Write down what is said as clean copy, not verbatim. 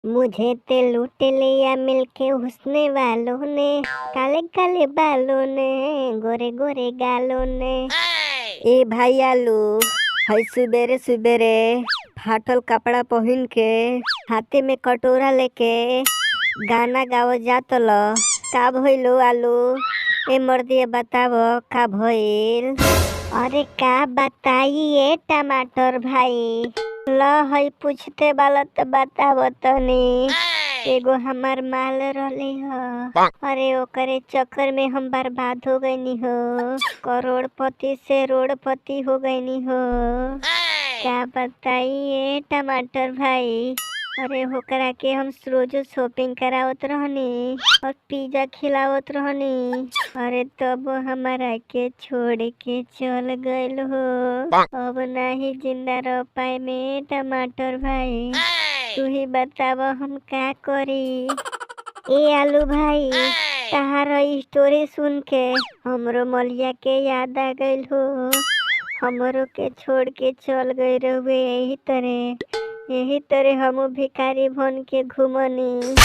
मुझे ते लूट लिया मिलके हुस्ने वालों ने, काले काले बालों ने, गोरे गोरे गालों ने। ए भाई आलू, हई सुबेरे सुबेरे फाटल कपड़ा पहन के हाथे में कटोरा लेके गाना गाव जातल, का भइलो आलू? ए मर्दिया बताव का भइल? अरे का बताइए टमाटर भाई, ल हई पूछते वाला तो बताव तनी। एगो हमार माल रहली ह, अरे ओकरे चक्कर में हम बर्बाद हो गईनी हो, करोड़पति से रोड़पति हो गईनी हो। क्या बताइए टमाटर भाई? अरे होकरा के हम रोज शॉपिंग करावत रहनी और पिज्जा खिलावत रहनी, अरे तब हमारा के छोड़ के चल गइल हो। अब नहीं जिंदा रह पाए में टमाटर भाई, तू ही बताव हम क्या करी? ए आलू भाई, तहार स्टोरी सुन के हमरो मलिया के याद आ गइल हो। हमरो के छोड़ के चल गए रहुए यही तरह हमू भिखारी बन के घूमनी।